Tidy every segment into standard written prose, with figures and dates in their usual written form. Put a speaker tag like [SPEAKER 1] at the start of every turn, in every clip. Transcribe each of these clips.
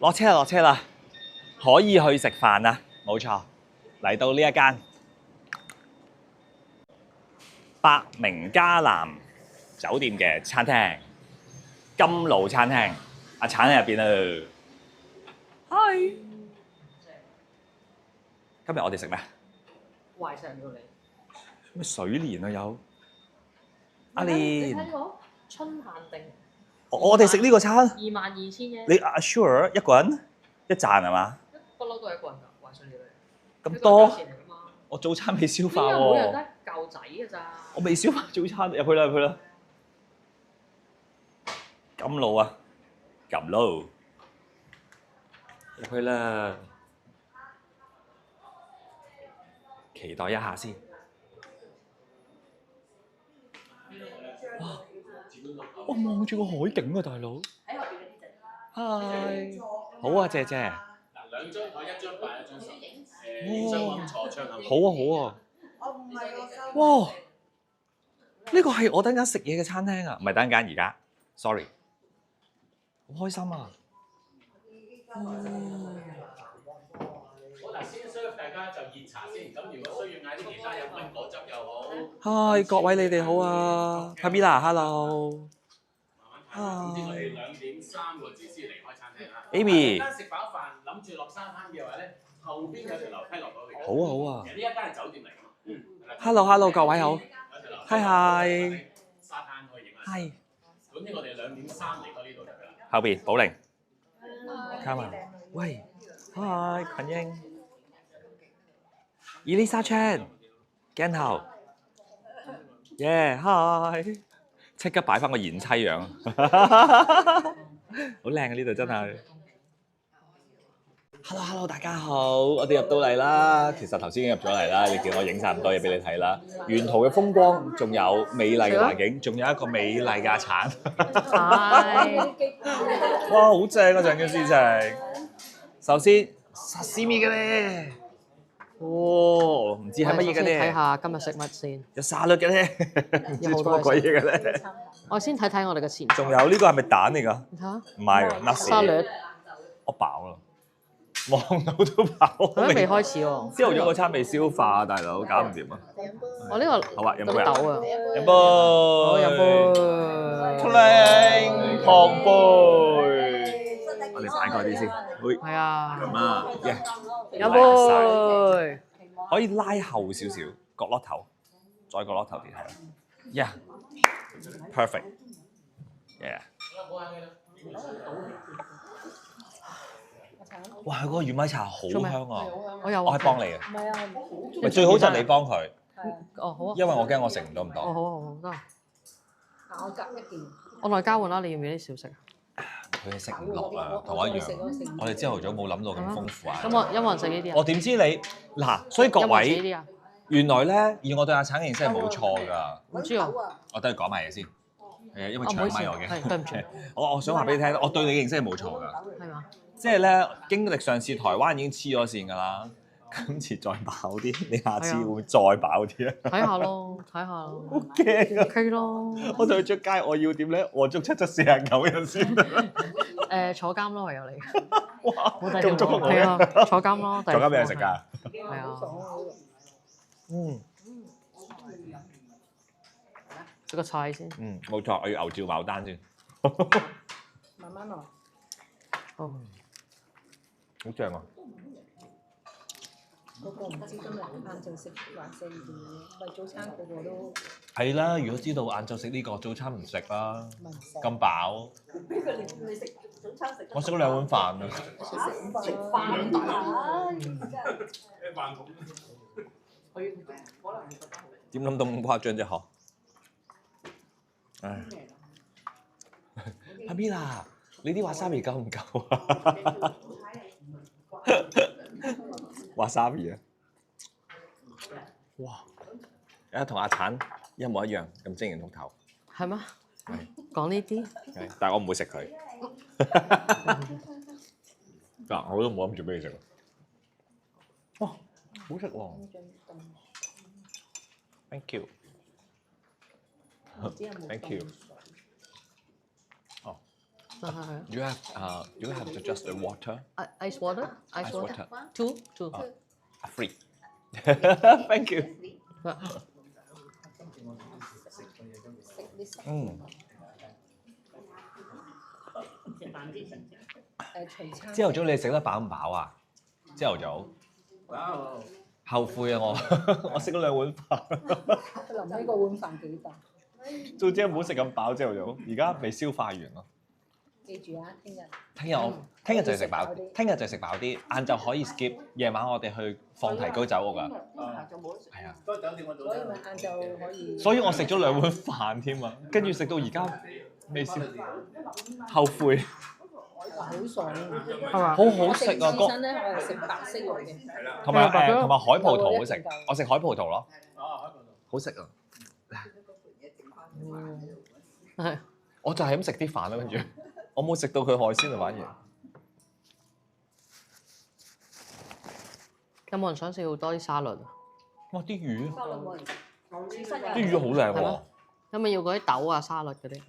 [SPEAKER 1] 落車啦，落車啦，可以去食飯啦，冇錯，嚟到呢一間百名嘉南酒店嘅餐廳，金露餐廳，阿橙喺入邊啊！嗨，今日我哋食咩？
[SPEAKER 2] 壞上到你。
[SPEAKER 1] 咩水蓮啊有？阿
[SPEAKER 2] 你
[SPEAKER 1] 蓮，
[SPEAKER 2] 睇呢個春限定，
[SPEAKER 1] 我哋食呢個餐，
[SPEAKER 2] 22,000啫。
[SPEAKER 1] 你 assure 一個人一賺係嘛？
[SPEAKER 2] 不嬲都係一個人㗎，壞上你。
[SPEAKER 1] 咁多？
[SPEAKER 2] 呢個價錢嚟㗎嘛。
[SPEAKER 1] 我早餐未消化
[SPEAKER 2] 呢個每人
[SPEAKER 1] 喎，
[SPEAKER 2] 得嚿仔㗎咋。
[SPEAKER 1] 我未消化早餐，入去啦入去啦。金露啊，金露，入去啦，期待一下先。哇！我望住個海景啊，大佬。
[SPEAKER 3] 喺後邊嗰啲就。
[SPEAKER 1] 嗨，好啊，謝謝。
[SPEAKER 4] 嗱，兩張台，一張白，一張十。
[SPEAKER 1] 哇！
[SPEAKER 4] 坐窗口。
[SPEAKER 1] 好啊好啊。
[SPEAKER 3] 我唔係我收。
[SPEAKER 1] 哇！呢個係我等陣食嘢嘅餐廳啊，唔係等陣而家。Sorry。好開心啊！
[SPEAKER 4] 好嗱，先 serve 大家就熱茶先。咁如果需要嗌啲其他飲品果汁又好。
[SPEAKER 1] 嗨，各位你哋好啊 ，Pamela，hello。
[SPEAKER 4] 總之我哋2點3個字先離開餐廳啦。
[SPEAKER 1] Amy。
[SPEAKER 4] 間食飽飯，諗住落沙灘嘅話咧，後邊有條樓梯落到嚟。
[SPEAKER 1] 好啊好啊。
[SPEAKER 4] 其實呢一間係酒店嚟㗎嘛。
[SPEAKER 1] Hello，各位好。嗨。
[SPEAKER 4] 沙灘可以影下。
[SPEAKER 1] 係。
[SPEAKER 4] 總之我哋2.3離開呢度就得啦。
[SPEAKER 1] 後邊，寶玲。Come on。喂。嗨，群英。Elisa Chan。鏡頭。耶，嗨。即刻擺翻個賢妻樣。好靚啊！呢度真係。Hello， 大家好，我哋入到嚟啦。其實頭先已經入咗嚟啦，你見我影晒咁多嘢俾你睇啦。沿途嘅風光，仲有美麗嘅環境，仲有一個美麗嘅橙。
[SPEAKER 2] 係。
[SPEAKER 1] 哇，好正啊！成件事情。首先，sashimi嘅咧，哇，唔知係乜嘢嘅咧。
[SPEAKER 2] 睇下今日食乜先。
[SPEAKER 1] 有沙律嘅咧，唔知做乜鬼嘢嘅咧。
[SPEAKER 2] 我先睇睇我哋嘅前。
[SPEAKER 1] 仲有呢個係咪蛋嚟㗎？
[SPEAKER 2] 你睇下。
[SPEAKER 1] 唔係喎，
[SPEAKER 2] 沙律。
[SPEAKER 1] 我飽啦。望到都飽。
[SPEAKER 2] 佢都未開始喎。
[SPEAKER 1] 朝頭早嗰餐未消化，大佬搞唔掂啊！
[SPEAKER 2] 我呢個
[SPEAKER 1] 好啊，飲杯
[SPEAKER 2] 豆啊。
[SPEAKER 1] 飲杯。
[SPEAKER 2] 好飲杯。
[SPEAKER 1] 靚龐杯。我哋擺過啲先。
[SPEAKER 2] 係啊。
[SPEAKER 1] 咁啊，
[SPEAKER 2] 飲杯。
[SPEAKER 1] 可以拉後少少，角落頭，再角落頭啲係。Yeah，perfect。Yeah。哇！嗰個玄米茶好香啊！
[SPEAKER 2] 我有。
[SPEAKER 1] 我係幫你嘅。
[SPEAKER 3] 唔係啊，
[SPEAKER 1] 咪最好就你幫佢。
[SPEAKER 2] 哦，好啊。
[SPEAKER 1] 因為我驚我食唔到咁
[SPEAKER 2] 哦，
[SPEAKER 1] 多。
[SPEAKER 2] 好啊，好啊，得啊。
[SPEAKER 3] 我夾一件。
[SPEAKER 2] 我內交換啦，你要唔要啲小食啊？
[SPEAKER 1] 佢哋食唔落啊，同我一樣。我哋朝頭早冇諗到咁豐富啊。
[SPEAKER 2] 有冇人食呢啲啊？
[SPEAKER 1] 我點知你嗱？所以各
[SPEAKER 2] 有冇人食呢
[SPEAKER 1] 位，
[SPEAKER 2] 啲啊？
[SPEAKER 1] 原來咧，以我對阿橙認識係冇錯㗎。
[SPEAKER 2] 唔知啊。
[SPEAKER 1] 我等佢講埋嘢先。係啊，因為搶
[SPEAKER 2] 唔好意思
[SPEAKER 1] 咪我嘅。
[SPEAKER 2] 係對唔住。
[SPEAKER 1] 我想話俾你聽，我對你認識係冇錯㗎。
[SPEAKER 2] 係嘛？
[SPEAKER 1] 即係咧，經歷上次台灣已經黐咗線㗎啦，今次再飽啲，你下次會唔會再飽啲啊？
[SPEAKER 2] 睇下咯，睇下咯。
[SPEAKER 1] 好驚啊
[SPEAKER 2] ！OK 咯。
[SPEAKER 1] 我同佢出街，我要點咧？我足749日先得。
[SPEAKER 2] 坐監咯，唯有你。
[SPEAKER 1] 哇！
[SPEAKER 2] 冇第二條路。
[SPEAKER 1] 咁足
[SPEAKER 2] 係啊，坐監咯。
[SPEAKER 1] 坐監俾人食㗎。
[SPEAKER 2] 係啊。
[SPEAKER 1] 嗯。
[SPEAKER 2] 食個菜先。
[SPEAKER 1] 冇錯，我要牛照牡丹先。
[SPEAKER 3] 慢慢來。
[SPEAKER 2] 好。
[SPEAKER 1] 好正啊！
[SPEAKER 3] 嗰個唔知今日晏晝食還是為早餐個個都。
[SPEAKER 1] 係啦，如果知道晏晝食呢個，早餐唔食啦，
[SPEAKER 3] 唔食。
[SPEAKER 1] 咁飽。
[SPEAKER 3] 你食早餐食。
[SPEAKER 1] 我食咗2碗飯啊！
[SPEAKER 3] 食飯大啊！真係。
[SPEAKER 4] 飯桶。
[SPEAKER 3] 佢可能係覺得好。
[SPEAKER 1] 點諗到咁誇張啫？嗬？唉。Pamela，你啲 wasabi 夠唔夠啊？wasabi 啊！哇！而家同阿橙一模一樣咁晶瑩剔透。
[SPEAKER 2] 係咩？
[SPEAKER 1] 係。
[SPEAKER 2] 講呢啲？
[SPEAKER 1] 係，但係我唔會食佢。嗱，我都冇諗住俾你食。哇！好食喎。Thank you。Thank you。哦。
[SPEAKER 2] 係
[SPEAKER 1] You have just the water.
[SPEAKER 2] Ice water. Ice
[SPEAKER 1] Ice
[SPEAKER 2] water.
[SPEAKER 1] water.
[SPEAKER 2] Two.
[SPEAKER 1] Free. Thank you.
[SPEAKER 3] 隨餐。
[SPEAKER 1] 朝頭早你食得飽唔飽啊？朝頭早。後悔啊我，我食咗2碗飯。
[SPEAKER 3] 佢臨尾個碗飯幾大？
[SPEAKER 1] 早知唔好食咁飽朝頭早，而家未消化完咯。
[SPEAKER 3] 記住啊，聽日
[SPEAKER 1] 聽日就食飽，聽日就食飽啲，晏晝可以 skip，夜晚我哋去放題高酒屋㗎。係啊，
[SPEAKER 3] 所以咪晏晝可以。
[SPEAKER 1] 所以我食咗2碗飯添啊，跟住食到而家未消，後悔。
[SPEAKER 3] 好爽啊！
[SPEAKER 2] 係嘛？
[SPEAKER 1] 好好食啊！
[SPEAKER 3] 刺身咧，我係食白色肉嘅。
[SPEAKER 1] 同埋海葡萄好食，我食海葡萄咯。好食啊！
[SPEAKER 2] 係。
[SPEAKER 1] 我就係咁食啲飯啦，跟住我冇食到佢海鮮啊，反而。
[SPEAKER 2] 有冇人想食好多啲沙律啊？
[SPEAKER 1] 哇！啲魚，
[SPEAKER 3] 沙律冇人食。
[SPEAKER 1] 啲魚好靚喎。
[SPEAKER 2] 有冇要嗰啲豆啊沙律嗰啲？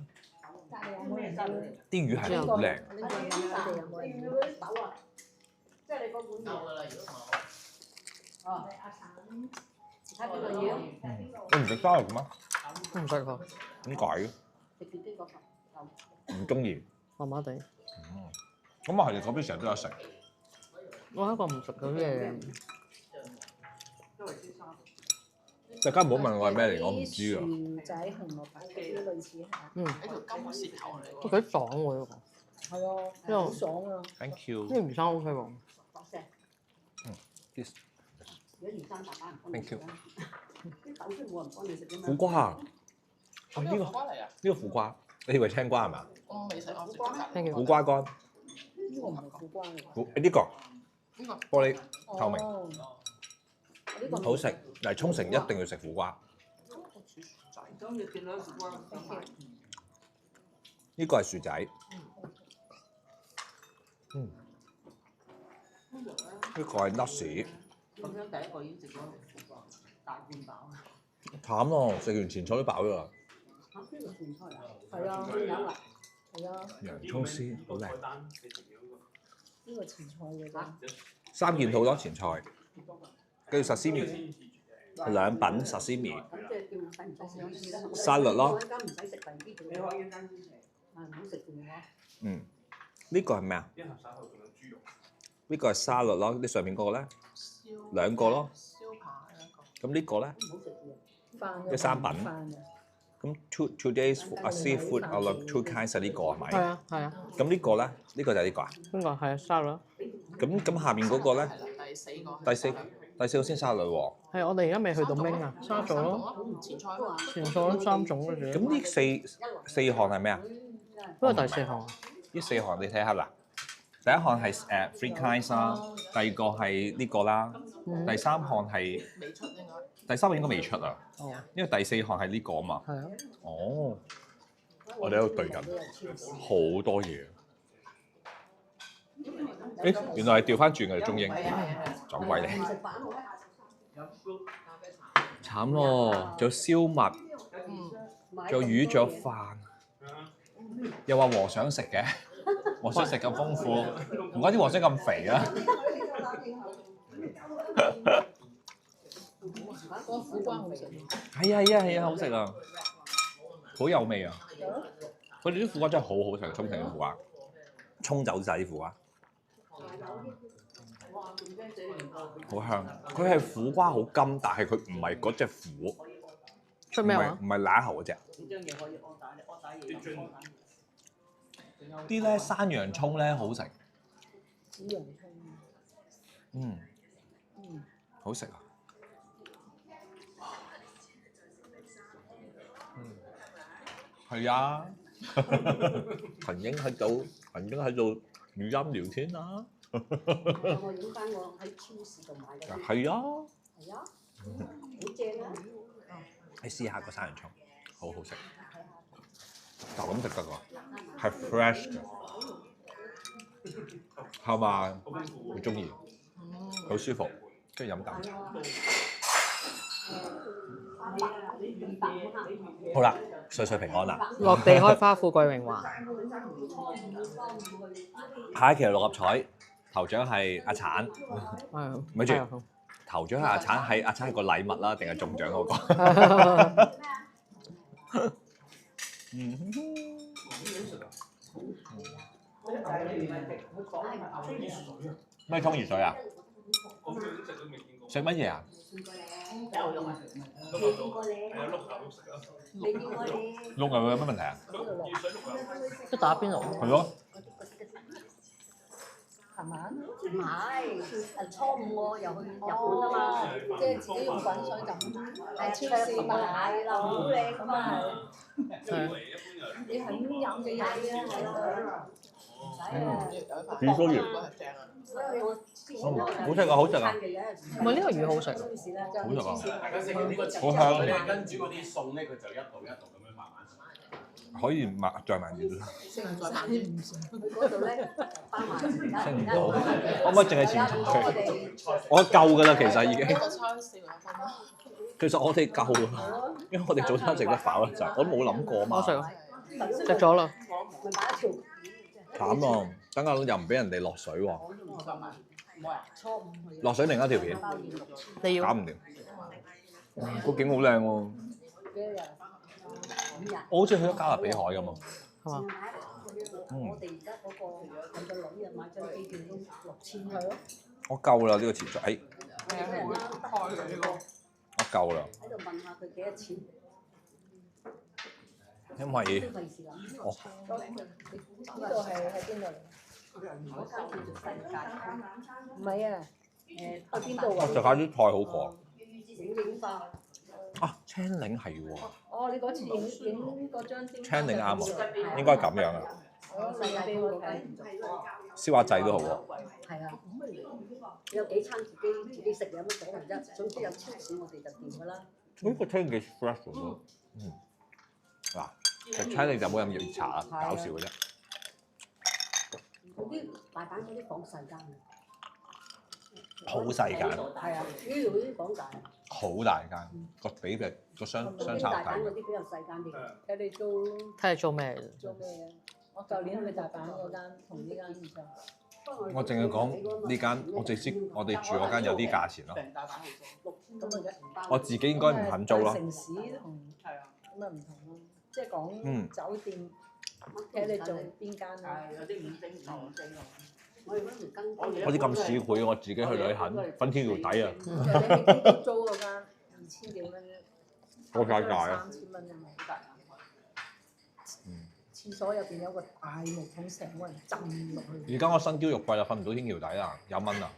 [SPEAKER 1] 啲魚係好靚。
[SPEAKER 3] 即係你嗰碗哦，睇邊個要？
[SPEAKER 1] 你唔食沙律嘅咩？
[SPEAKER 2] 唔食喎。
[SPEAKER 1] 點解嘅？唔中意。
[SPEAKER 2] 麻麻地。
[SPEAKER 1] 咁啊係，嗰邊成日都有食。
[SPEAKER 2] 我係一個唔食嗰啲嘢。
[SPEAKER 1] 大家唔好問我係咩嚟，我唔知啊。
[SPEAKER 3] 薯仔紅蘿蔔嗰啲類似係。
[SPEAKER 2] 喺條金舌頭嚟喎。幾爽喎呢個。係啊，好爽啊
[SPEAKER 1] Thank you。
[SPEAKER 2] 呢個魚生 OK 喎。
[SPEAKER 1] This。Thank you。苦
[SPEAKER 5] 苦
[SPEAKER 1] 瓜啊！哦呢個苦瓜，你以為青瓜係嘛？
[SPEAKER 5] 我未食，我食咗
[SPEAKER 2] 聽
[SPEAKER 1] 苦瓜乾。
[SPEAKER 3] 呢個唔係苦瓜嚟。
[SPEAKER 1] 呢個
[SPEAKER 5] 呢個
[SPEAKER 1] 玻璃透明，
[SPEAKER 3] 哦呢個
[SPEAKER 1] 好食。嚟沖繩一定要食苦瓜。呢個係薯仔。呢個係 nuts。
[SPEAKER 5] 咁樣第一個已經食咗大半飽。
[SPEAKER 1] 慘咯，食完前菜都飽咗啦。
[SPEAKER 3] 係啊，係啊。
[SPEAKER 1] 洋葱絲好靚。
[SPEAKER 3] 呢個前菜嘅啫。
[SPEAKER 1] 3件套咯前菜，跟住實絲麵2品實絲麵，沙律咯。呢個係咩啊？呢個係沙律咯，你上面嗰個咧2個咯。
[SPEAKER 5] 燒扒一
[SPEAKER 1] 個。咁呢個咧？
[SPEAKER 3] 飯
[SPEAKER 1] 3品。咁 two days seafood I love 2 kinds 係呢個係咪？
[SPEAKER 2] 係啊係啊。
[SPEAKER 1] 咁呢個咧？呢個就係呢個啊？
[SPEAKER 2] 邊個係啊沙律？
[SPEAKER 1] 咁下面嗰個咧？第四個先沙律喎。
[SPEAKER 2] 係我哋而家未去到明啊，沙咗咯。
[SPEAKER 5] 前菜
[SPEAKER 2] 前菜都3種嘅啫。
[SPEAKER 1] 咁呢四項係咩啊？
[SPEAKER 2] 邊個第4項啊？
[SPEAKER 1] 呢4項你睇下啦。第一項係3 kinds 啦，第2個係呢個啦，第3項係
[SPEAKER 5] 未出應該。
[SPEAKER 1] 第3項應該未出啊，
[SPEAKER 2] 哦。
[SPEAKER 1] 因為第4項係呢個啊嘛。
[SPEAKER 2] 係啊。
[SPEAKER 1] 哦。我哋喺度對緊，好多嘢。誒，原來係調翻轉嘅中英，撞鬼你。慘咯，仲有燒麥，仲有魚，仲有飯，又話和尚食嘅，和尚食咁豐富，唔怪啲和尚咁肥啊！
[SPEAKER 3] 個苦瓜好食。
[SPEAKER 1] 係啊，好食啊，好有味啊！佢哋啲苦瓜真係好好食，沖繩嘅苦瓜，沖走晒啲苦瓜。好香，佢係苦瓜好甘，但係佢唔係嗰隻苦，
[SPEAKER 2] 出咩話？
[SPEAKER 1] 唔係乸喉嗰隻。啲咧山洋葱咧好食，
[SPEAKER 3] 紫洋葱。
[SPEAKER 1] 好食啊！係啊，群英喺度語音聊天啊！
[SPEAKER 6] 我影翻我喺超市度買嘅。
[SPEAKER 1] 係啊，
[SPEAKER 6] 係啊，好正啊！
[SPEAKER 1] 你試下個山洋葱，好好食，就咁食得㗎，係 fresh 嘅，係嘛？好中意，好舒服，跟住飲啖茶。好啦，歲歲平安啦！
[SPEAKER 2] 落地開花，富貴榮華。
[SPEAKER 1] 下一期六合彩頭獎係阿橙，
[SPEAKER 2] 係。
[SPEAKER 1] 咪住
[SPEAKER 2] 係啊
[SPEAKER 1] 頭獎係阿橙，係阿橙係個禮物啦，定係中獎嗰個？咩沖熱水啊？食乜嘢啊？碌牛有乜問題啊？
[SPEAKER 2] 即係打邊爐。
[SPEAKER 1] 係咯，
[SPEAKER 3] 係嘛？
[SPEAKER 6] 唔係，初五我又去日本啊嘛，
[SPEAKER 3] 即係自己用滾水咁喺超市買
[SPEAKER 6] 係啦，好靚咁啊
[SPEAKER 2] 係。
[SPEAKER 3] 你係咁飲嘅嘢啊，係啦。
[SPEAKER 1] 紫蘇葉，好食啊！好食啊！
[SPEAKER 2] 唔係呢個魚好食。
[SPEAKER 1] 好食啊！
[SPEAKER 4] 大家識呢個
[SPEAKER 1] 好香啊
[SPEAKER 4] 跟住嗰啲餸咧，佢就一道一道咁樣慢慢食。
[SPEAKER 1] 可以再慢啲啦。
[SPEAKER 6] 嗰度咧包埋
[SPEAKER 1] 食唔到，可唔可以淨係前菜？我夠㗎啦，其實已經。其實我哋夠啦，因為我哋早餐食得飽啦，就係我都冇諗過嘛。
[SPEAKER 2] 我食啊，食咗啦。
[SPEAKER 6] 咪買一條
[SPEAKER 1] 慘啊！等下又唔俾人哋落水喎，
[SPEAKER 6] 初五去
[SPEAKER 1] 落水另一條片，
[SPEAKER 6] 包完6,000
[SPEAKER 2] 你要
[SPEAKER 1] 搞唔掂。個景好靚喎，
[SPEAKER 6] 幾多日？5日。
[SPEAKER 1] 我好似去咗加勒比海咁啊！
[SPEAKER 2] 係嘛？
[SPEAKER 6] 我哋而家嗰個佢個女啊買張機票都6,000去咯。
[SPEAKER 1] 我夠啦呢個前菜，哎，我夠啦，
[SPEAKER 6] 喺度問下佢幾多錢？
[SPEAKER 1] 因為
[SPEAKER 6] 都費事諗。
[SPEAKER 1] 我
[SPEAKER 3] 呢度係喺邊度嚟？
[SPEAKER 6] 嗰間叫做世界。
[SPEAKER 3] 唔係啊，
[SPEAKER 6] 去邊度啊？
[SPEAKER 1] 我食下啲菜好過
[SPEAKER 6] 影影花。
[SPEAKER 1] 啊！青檸係喎，
[SPEAKER 3] 哦，你嗰次影嗰張
[SPEAKER 1] 青檸啱喎，應該咁樣啊，
[SPEAKER 6] 世界盃嗰間。
[SPEAKER 1] 燒下仔都好喎。
[SPEAKER 6] 係啊。有幾餐自己食有乜所謂啫？總之有超市我哋就掂㗎啦。
[SPEAKER 1] 呢個青幾 fresh 喎，嗱，其實青檸就冇飲熱茶啦，搞笑嘅啫。
[SPEAKER 6] 嗰啲大阪嗰啲房細間啊。
[SPEAKER 1] 好細間，
[SPEAKER 6] 係啊，呢度啲房大。
[SPEAKER 1] 好大間，個比例個相差
[SPEAKER 6] 大
[SPEAKER 1] 大
[SPEAKER 6] 阪嗰啲比較細間啲。
[SPEAKER 3] 佢哋做
[SPEAKER 2] 睇你做咩？
[SPEAKER 3] 做咩嘅？我舊年去大阪嗰間同呢間唔同。
[SPEAKER 1] 我淨係講呢間，我直知我哋住嗰間有啲價錢咯。
[SPEAKER 6] 咁啊，
[SPEAKER 1] 我自己應該唔肯租咯。
[SPEAKER 3] 城市同
[SPEAKER 5] 係啊，
[SPEAKER 3] 咁啊唔同咯，即係講酒店睇你做邊間啊？
[SPEAKER 5] 係有啲5星、2星啊。
[SPEAKER 6] 我哋嗰條跟
[SPEAKER 1] 我啲咁市儈，我自己去旅行，分天條底啊！
[SPEAKER 3] 你喺租嗰間2000幾蚊啫，
[SPEAKER 1] 多曬價啊
[SPEAKER 3] ！3000蚊啫嘛，廁所入邊有個大木桶，成個人浸落去。
[SPEAKER 1] 而家我身嬌肉貴啦，瞓唔到天橋底啊，有蚊啊！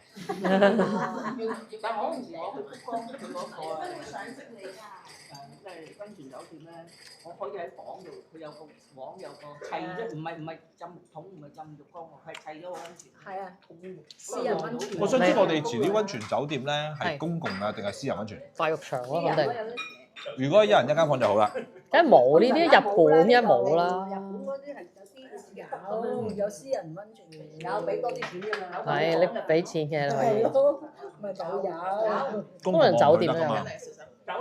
[SPEAKER 5] 但係我去福岡佢嗰個即係溫泉酒店咧，我可以喺房度，佢有個房有個砌啫，唔係浸木桶，唔係浸浴缸喎，佢係砌咗個溫泉。
[SPEAKER 3] 係啊，私人溫泉。
[SPEAKER 1] 我想知我哋遲啲溫泉酒店咧係公共啊定係私人溫泉？
[SPEAKER 2] 大浴場咯，肯定。
[SPEAKER 1] 如果一人一間房就好啦。
[SPEAKER 2] 梗係冇呢啲，日本梗係冇啦。
[SPEAKER 6] 日本嗰啲係
[SPEAKER 3] 有私人溫泉，
[SPEAKER 6] 有俾多啲錢㗎嘛。
[SPEAKER 2] 係你俾錢嘅可以。
[SPEAKER 3] 咪就有。
[SPEAKER 2] 公共酒店都有。
[SPEAKER 5] 酒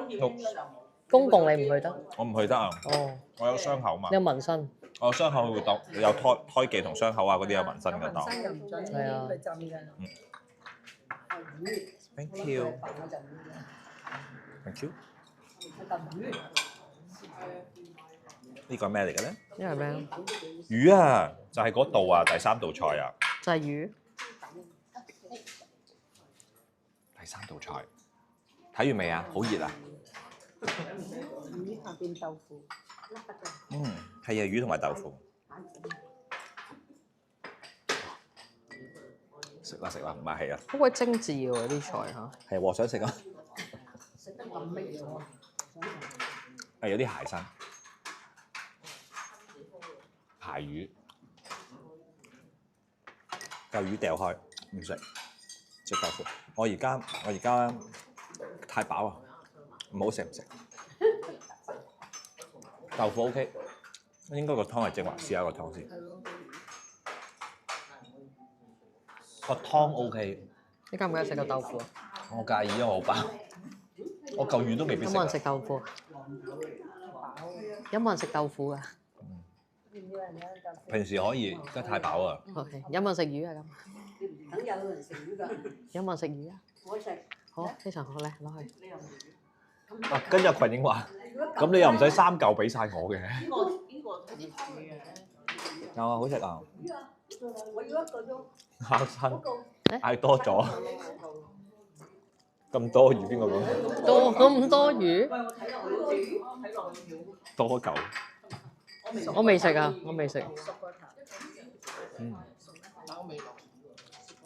[SPEAKER 5] 店應該就冇。
[SPEAKER 2] 公共你唔去得？
[SPEAKER 1] 我唔去得啊！
[SPEAKER 2] 哦。
[SPEAKER 1] 我有傷口嘛。
[SPEAKER 2] 你有紋身？
[SPEAKER 1] 我傷口會當有胎記同傷口啊嗰啲有紋身㗎當。
[SPEAKER 3] 紋身又唔準去浸㗎。
[SPEAKER 1] Thank you。Thank you。呢個係咩嚟嘅咧？
[SPEAKER 2] 呢個係咩？
[SPEAKER 1] 魚啊，就係嗰道啊，第3道菜啊。
[SPEAKER 2] 就係魚。
[SPEAKER 1] 第3道菜，睇完未啊？好熱啊！
[SPEAKER 3] 魚下邊豆腐。
[SPEAKER 1] 係啊，魚同埋豆腐。食啦食啦，唔係啊。
[SPEAKER 2] 好鬼精緻喎啲菜嚇。
[SPEAKER 1] 係喎，想食啊！
[SPEAKER 6] 食得咁乜嘢喎？
[SPEAKER 1] 係有啲蟹身，蟹魚，嚿魚掉開，唔食，食豆腐。我而家太飽啊，唔好食唔食。豆腐 OK， 應該個湯係精華，試下個湯先。個湯 OK。
[SPEAKER 2] 你介唔介意食個豆腐啊？
[SPEAKER 1] 我介意，因為我好飽。我嚿魚都未必食啊
[SPEAKER 2] 有冇人。食豆腐？有冇人食豆腐啊
[SPEAKER 1] 平時可以，真係太飽啊！
[SPEAKER 2] ？OK，有冇人食魚啊？咁
[SPEAKER 6] 梗有人食魚㗎，
[SPEAKER 2] 有冇人食魚啊？
[SPEAKER 6] 我食。
[SPEAKER 2] 好，非常好咧，攞去。
[SPEAKER 1] 啊，跟住群英話：咁你又唔使3嚿俾晒我嘅。
[SPEAKER 5] 呢個熱煮嘅。
[SPEAKER 1] 有啊，好食啊！
[SPEAKER 6] 我要一個都
[SPEAKER 1] 嚇親，
[SPEAKER 6] 嗰個
[SPEAKER 1] 嗌多咗，咁多魚邊個講？
[SPEAKER 2] 多咁多魚，
[SPEAKER 5] 喂，我睇落去好似睇落去好。
[SPEAKER 1] 多嚿。
[SPEAKER 2] 我未食啊，我未食。
[SPEAKER 3] 熟個頭。
[SPEAKER 1] 嗯，
[SPEAKER 5] 但我未落。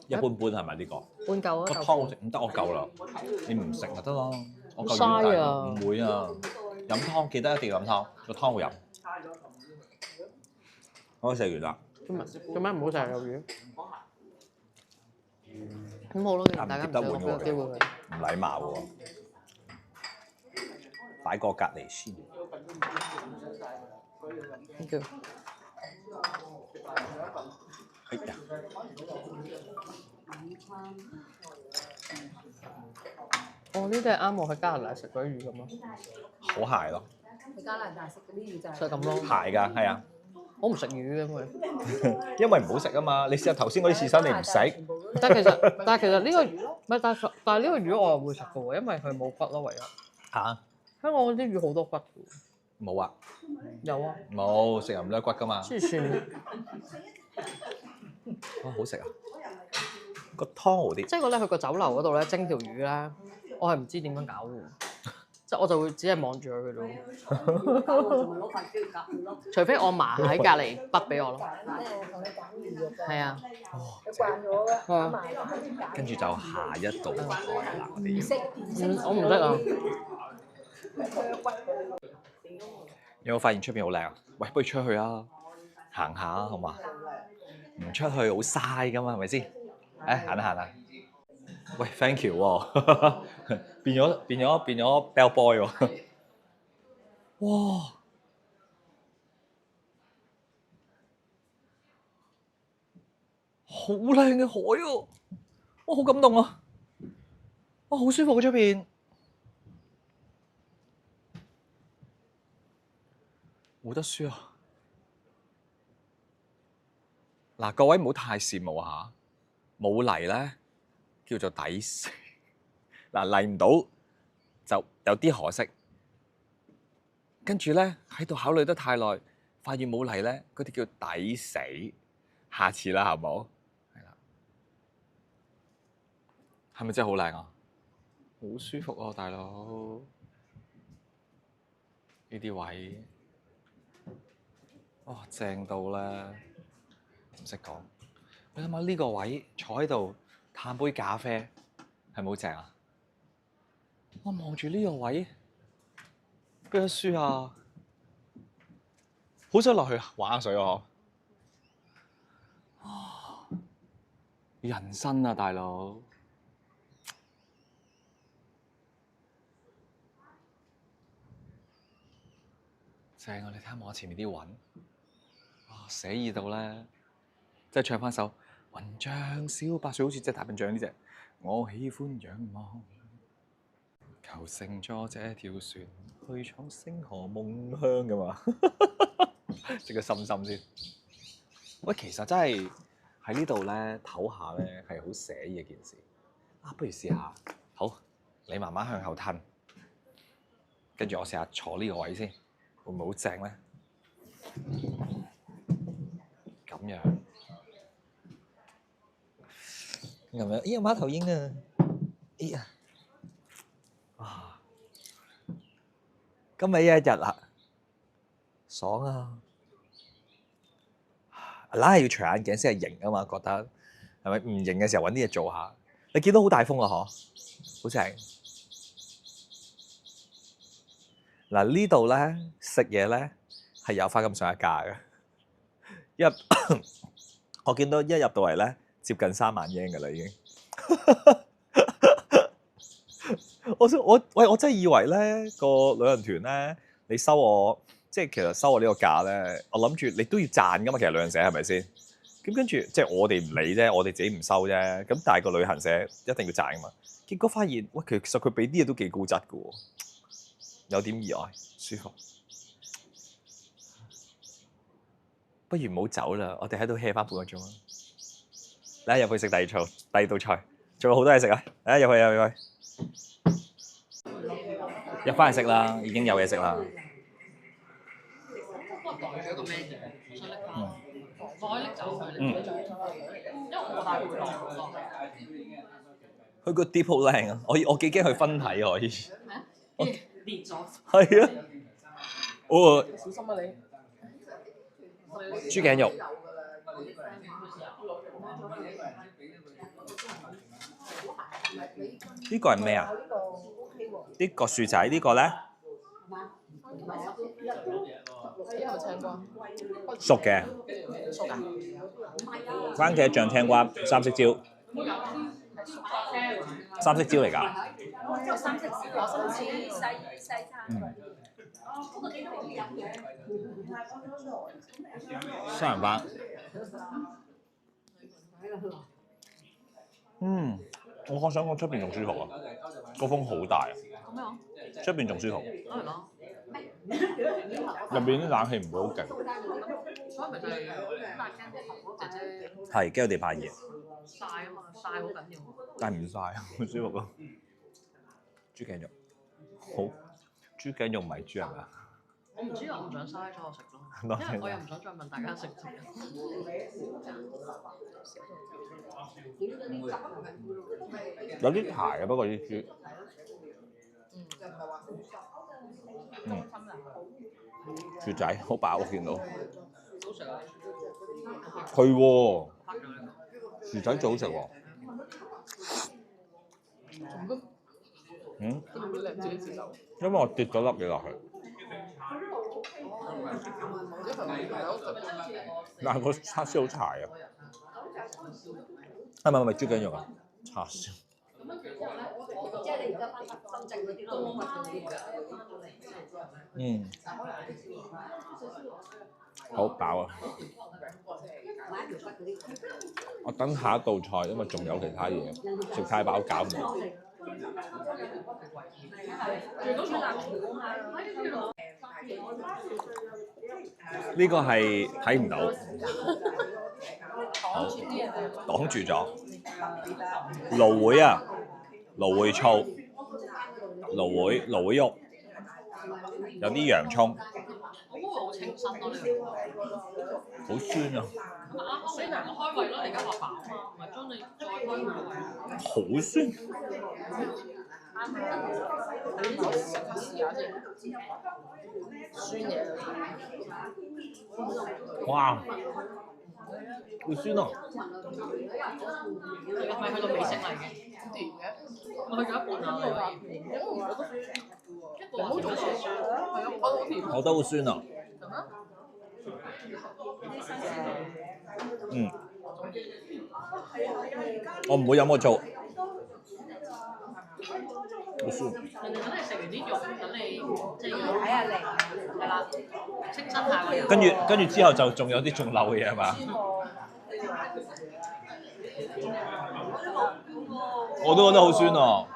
[SPEAKER 1] 一般般係咪呢個？
[SPEAKER 2] 半嚿啊，
[SPEAKER 1] 個湯
[SPEAKER 2] 豆腐。
[SPEAKER 1] 好食，唔得我夠啦。你唔食咪得咯，我夠
[SPEAKER 2] 嘥
[SPEAKER 1] 魚
[SPEAKER 2] 啊
[SPEAKER 1] 唔會啊！飲湯記得一定要飲湯，個湯好飲。我食完啦。
[SPEAKER 2] 做咩唔好食啊？有魚。咁好咯，既然大家唔想俾個機會佢。
[SPEAKER 1] 唔禮貌喎，擺個隔離先。
[SPEAKER 2] Thank you。
[SPEAKER 1] 哎呀，
[SPEAKER 2] 哦，呢啲係啱我去加拿大食嗰啲魚咁咯，
[SPEAKER 1] 好蟹咯，
[SPEAKER 3] 去加拿大食嗰啲魚就係
[SPEAKER 2] 就係咁咯。
[SPEAKER 1] 蟹㗎，係啊，
[SPEAKER 2] 我唔食魚嘅因為，
[SPEAKER 1] 因為唔好食啊嘛。你試下頭先嗰啲刺身，你唔食，
[SPEAKER 2] 但係其實呢個唔係，但係呢個魚我又會食嘅喎，因為佢冇骨咯，唯有。
[SPEAKER 1] 嚇
[SPEAKER 2] 香港嗰啲魚好多骨嘅喎。
[SPEAKER 1] 冇啊，
[SPEAKER 2] 有啊，
[SPEAKER 1] 冇食人唔甩骨㗎嘛。
[SPEAKER 2] 黐線。
[SPEAKER 1] 哇，好食啊！個湯好啲，
[SPEAKER 2] 即係咧，去個酒樓嗰度咧蒸條魚咧，我係唔知點樣搞嘅，即係我就會只係望住佢嘅咯。
[SPEAKER 6] 我仲咪攞塊膠夾佢咯。
[SPEAKER 2] 除非我嫲喺隔離畢俾我咯。
[SPEAKER 3] 我同你揀魚嘅啫。
[SPEAKER 2] 係啊，
[SPEAKER 3] 你慣咗嘅，
[SPEAKER 2] 啊
[SPEAKER 3] 買落去揀。
[SPEAKER 1] 跟住就下一道菜啦。我哋
[SPEAKER 3] 唔識
[SPEAKER 2] 我唔識啊。
[SPEAKER 1] 有冇發現出邊好靚啊？喂，不如出去啊，行下啊，好嘛？唔出去好嘥㗎嘛，係咪先？誒，行啦行啦。喂，thank you 喎，變咗 bell boy 喎。哇！好靚嘅海喎，我好感動啊！哇，好舒服嘅出邊。冇得輸啊！嗱，各位唔好太羨慕下，冇嚟咧叫做抵死。嗱，嚟唔到就有啲可惜，跟住咧喺度考慮得太耐，發現冇嚟咧，嗰啲叫抵死。下次啦，好冇？係啦，係咪真係好靚啊？好舒服啊，大佬！呢啲位。哇，正到咧，唔識講。你諗下呢個位坐喺度嘆杯咖啡，係咪好正啊？我望住呢個位，邊個輸啊？好想落去玩下水喎！人生啊，大佬！正啊！你睇下我前面啲雲。寫意到咧，即係唱翻首《雲像小白鼠》，好似即係大笨象呢隻。我喜歡仰望，求乘坐這條船去闖星河夢鄉㗎嘛。食個心心先。喂，其實真係喺呢度咧唞下咧係好寫意嘅件事。啊，不如試下。好，你慢慢向後褪，跟住我試下坐呢個位先，會唔會好正咧？咁樣，咁樣，哎呀馬頭鷹啊！哎呀，哇！今日一日啦，爽啊！硬係要除眼鏡先係型啊嘛，覺得係咪？唔型嘅時候揾啲嘢做下。你見到好大風啊，嗬，好正。嗱，呢度咧食嘢咧係有翻咁上下價嘅。我見到一入到嚟咧，接近3萬英㗎啦已經。我真係以為咧個旅行團咧，你收我即係其實收我呢個價咧，我諗住你都要賺㗎嘛，其實旅行社係咪先？跟咁跟住即係我哋唔理啫，我哋自己唔收啫。咁但係個旅行社一定要賺噶嘛。結果發現，喂，其實佢俾啲嘢都幾高質嘅喎，有點意外，舒服。不如唔好走啦，我哋喺度 hea 翻半個鐘啦。嚟入去食第二道菜，仲有好多嘢食啊！嚟入去。入翻去食啦，已經有嘢食啦。
[SPEAKER 2] 我袋咗個 menu，想拎翻，我可以拎走佢，因為我帶背囊好多。
[SPEAKER 1] 佢個碟好靚啊！我幾驚佢分體可以。
[SPEAKER 2] 裂咗。
[SPEAKER 1] 係啊。哦。
[SPEAKER 2] 小心啊你！
[SPEAKER 1] 豬頸肉。呢個係咩啊？呢個薯仔，呢個咧？熟嘅。
[SPEAKER 2] 熟㗎。
[SPEAKER 1] 番茄醬青瓜三色椒。三色椒嚟㗎。
[SPEAKER 3] 三色小好似西餐。
[SPEAKER 1] 西洋飯。我想講出邊仲舒服啊！個風好大啊！
[SPEAKER 2] 咁咩話？
[SPEAKER 1] 出邊仲舒服。
[SPEAKER 2] 係咯。
[SPEAKER 1] 入邊啲冷氣唔會好勁。
[SPEAKER 2] 所以咪就係姐姐
[SPEAKER 1] 係，驚我哋怕熱。
[SPEAKER 2] 曬啊嘛，曬好緊要。
[SPEAKER 1] 但係唔曬，好舒服咯。豬頸肉，好。豬頸肉唔係豬係咪啊？
[SPEAKER 2] 我唔知，我唔想嘥咗我食咯，因為我又唔想再問大家食唔食。
[SPEAKER 1] 有啲柴啊，不過啲豬。薯仔好飽，我見到。係喎，薯仔最好食喎。因為我跌咗粒嘢落去。但係個叉燒好柴啊！係咪豬頸肉啊？叉燒。
[SPEAKER 6] 即係你而家翻深圳嗰啲都冇乜
[SPEAKER 1] 好飽啊！我等下一道菜，因為仲有其他嘢，食太飽搞唔到。呢個係睇唔到，好擋住咗。蘆薈啊，蘆薈醋、蘆薈肉，有啲洋葱。
[SPEAKER 2] 我嗰個好清新咯，呢個。
[SPEAKER 1] 好酸啊！
[SPEAKER 2] 啱啱你開胃咯，你而家話飽啊嘛，唔係將你再開個胃。
[SPEAKER 1] 好酸。
[SPEAKER 2] 試下先。酸嘢。
[SPEAKER 1] 哇！好酸啊！
[SPEAKER 2] 係咪去到尾聲啦已經？斷嘅。我去咗一半啦，一個好重酸。係啊，我好甜。
[SPEAKER 1] 我都好酸啊！我唔會飲個醋。好酸。
[SPEAKER 2] 人哋等你食完啲肉，等你即係睇下嚟，係啦，清新下個人。
[SPEAKER 1] 跟住之後就仲有啲仲漏嘅嘢係嘛？我都覺得好酸啊！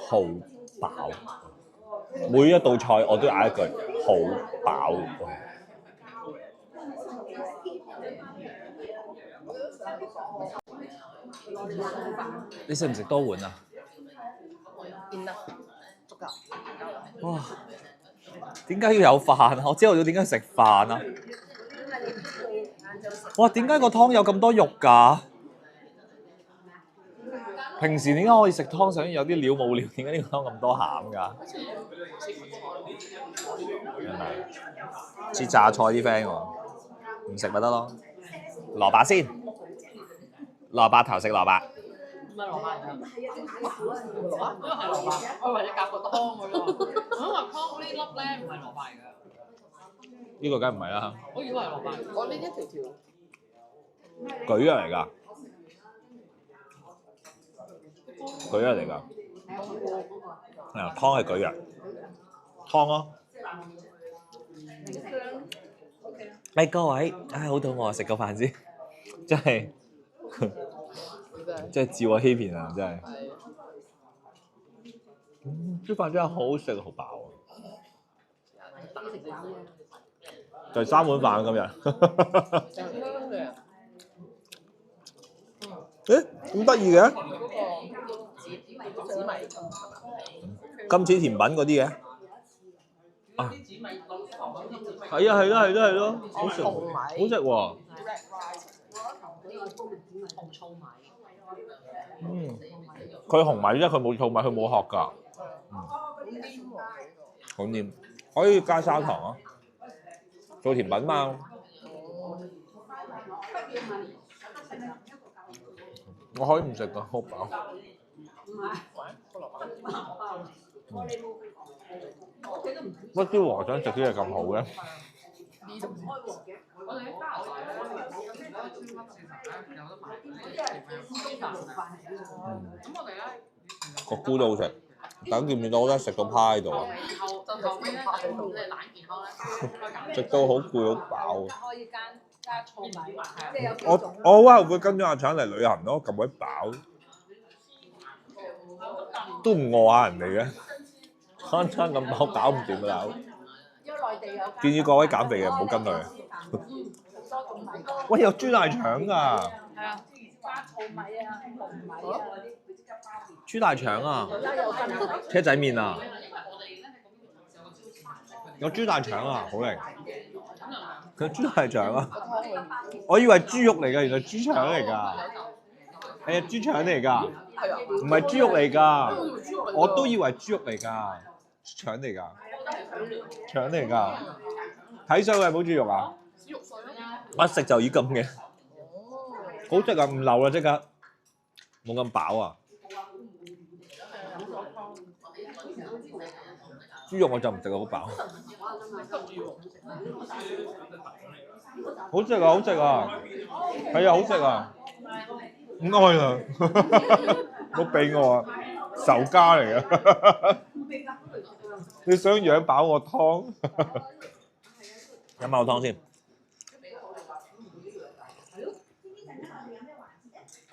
[SPEAKER 1] 好飽，每一道菜我都嗌一句好飽。你食唔食多碗啊？
[SPEAKER 2] 見得足夠。
[SPEAKER 1] 哇！點解要有飯啊？我知道點解食飯啊！哇！點解個湯有咁多肉㗎？平時點解可以食湯上面有啲料冇料？點解呢個湯咁多餡㗎？似榨菜啲 friend 喎，唔食咪得咯。蘿蔔先，蘿蔔頭食蘿蔔。
[SPEAKER 2] 唔係蘿蔔㗎，嗰個係蘿蔔，我以為你夾個湯嗰啲喎。我因為湯呢粒咧唔係蘿蔔㗎。
[SPEAKER 1] 呢個梗係唔係啦，
[SPEAKER 2] 我以為係蘿蔔，我呢一條條。
[SPEAKER 1] 蒟蒻嚟㗎，蒟蒻嚟㗎。係啊，湯係蒟蒻。
[SPEAKER 7] 湯咯。各位，好肚餓，食個飯先，真係真係自我欺騙啊！真係，啲飯真係好好食，好飽啊！就係3碗飯今日。誒咁得意嘅？金紫甜品嗰啲嘅？啊，係啊，係咯，好食，好食喎。
[SPEAKER 2] 紅醋米。
[SPEAKER 7] 佢紅米啫，佢冇醋米，佢冇殼㗎。好黏，可以加砂糖啊！做甜品嘛。我可以唔食㗎，好飽。乜啲和尚食啲嘢咁好嘅？
[SPEAKER 2] 我哋喺加拿大咧，有時咧超級市場咧有得買啲咁我哋咧
[SPEAKER 7] 個菇都好食，等見唔見到咧食到趴喺度啊！
[SPEAKER 2] 後尾咧，即係懶健康咧，
[SPEAKER 7] 食到好攰好飽。
[SPEAKER 3] 可以加醋米，即係有幾
[SPEAKER 7] 我
[SPEAKER 3] 種。
[SPEAKER 7] 我好後悔跟咗阿橙嚟旅行咯，咁鬼飽，都唔餓下人哋嘅，餐餐咁飽搞唔掂㗎啦！
[SPEAKER 3] 因為內地有
[SPEAKER 7] 建議各位減肥嘅唔好跟佢。喂，有豬大腸㗎！
[SPEAKER 3] 係啊，加醋米啊，紅米啊嗰啲。
[SPEAKER 7] 豬大腸啊！車仔麵啊！有豬大腸啊，好靚！佢有豬大腸啊！我以為豬肉嚟㗎，原來豬腸嚟㗎。係啊，豬腸嚟㗎，唔係豬肉嚟㗎。我都以為豬肉嚟㗎，腸嚟㗎，腸嚟㗎。睇上去係冇豬肉啊！一食就已咁嘅，好食啊！唔流啦，即刻冇咁飽啊！豬肉我就唔食啊，好飽。好食啊，好食啊，係啊，好食啊，唔愛啦，都俾我啊，仇家嚟嘅。你想養飽我湯？飲下個湯先。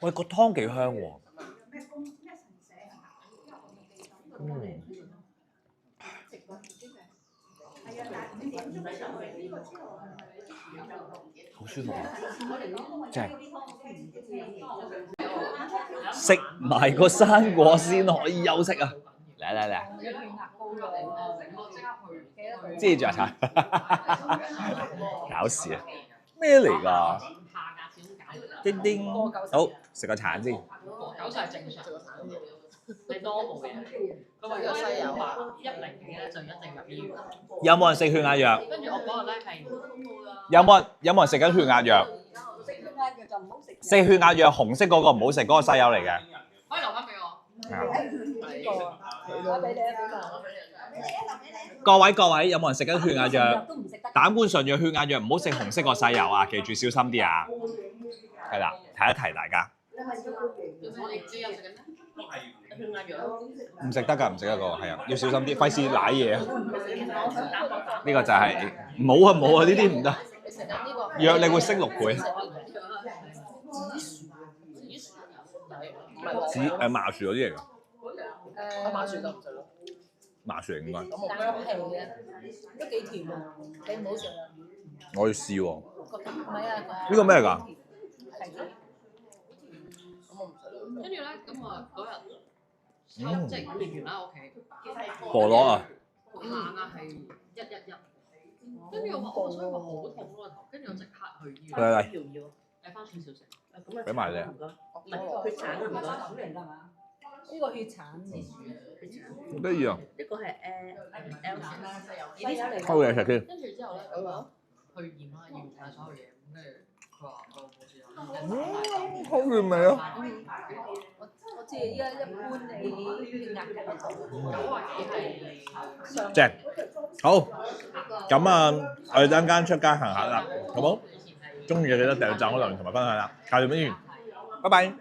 [SPEAKER 7] 喂，個湯幾香喎。好舒服啊！真係食埋個生果先可以休息啊！嚟，遮住阿橙，搞事啊！咩嚟㗎？叮叮，好食個橙先。
[SPEAKER 2] 九就係正常，你多冇嘅。咁啊，如果西柚啊102咧，就一定入醫院。
[SPEAKER 7] 有冇人食血壓藥？
[SPEAKER 2] 跟住我嗰日咧係
[SPEAKER 7] 有冇人食緊血壓藥？
[SPEAKER 6] 食血壓藥就唔好食。
[SPEAKER 7] 食血壓藥紅色嗰個唔好食，嗰個西柚嚟嘅。
[SPEAKER 2] 可以留翻俾我。
[SPEAKER 3] 攞俾你啊，
[SPEAKER 7] 各位，有冇人食緊血壓藥？膽固醇藥、血壓藥唔好食紅色個西柚啊！記住小心啲啊！係啦，提一提大家。
[SPEAKER 2] 我哋知有食緊咩？血壓藥。
[SPEAKER 7] 唔食得㗎，唔食得個係啊，要小心啲，費事舐嘢啊！呢個就係冇啊，呢啲唔得。藥你會升6倍。麻薯嗰啲嚟㗎。
[SPEAKER 2] 麻薯就唔食咯。
[SPEAKER 7] 麻薯嚟應該。
[SPEAKER 3] 但係皮嘅都幾甜啊，你唔好食啊。
[SPEAKER 7] 我要試喎。
[SPEAKER 3] 唔係啊，
[SPEAKER 7] 呢個咩嚟㗎？
[SPEAKER 2] 跟住咧，咁啊嗰日即係練完啦屋企。
[SPEAKER 7] 菠蘿啊！
[SPEAKER 2] 眼啊係111，跟住我話我所以話好痛咯個頭，跟住我即刻去醫院。
[SPEAKER 7] 嚟，
[SPEAKER 2] 睇翻少少食。
[SPEAKER 7] 俾埋你啊！
[SPEAKER 6] 唔係血橙唔該。
[SPEAKER 3] 呢個血橙嚟，
[SPEAKER 7] 好得意啊！
[SPEAKER 6] 呢個係 L
[SPEAKER 3] 西柚嚟
[SPEAKER 7] 偷嘢食先。
[SPEAKER 2] 跟住之後咧，佢話去驗啦，驗晒所有嘢，咁跟住佢話冇事。
[SPEAKER 7] 好完美啊！
[SPEAKER 3] 我知依家一般你血壓
[SPEAKER 7] 正，好，咁啊，我哋陣間出街行下啦，好冇？中意嘅記得訂閱、讚好、留言同埋分享啦，下條片見，拜拜。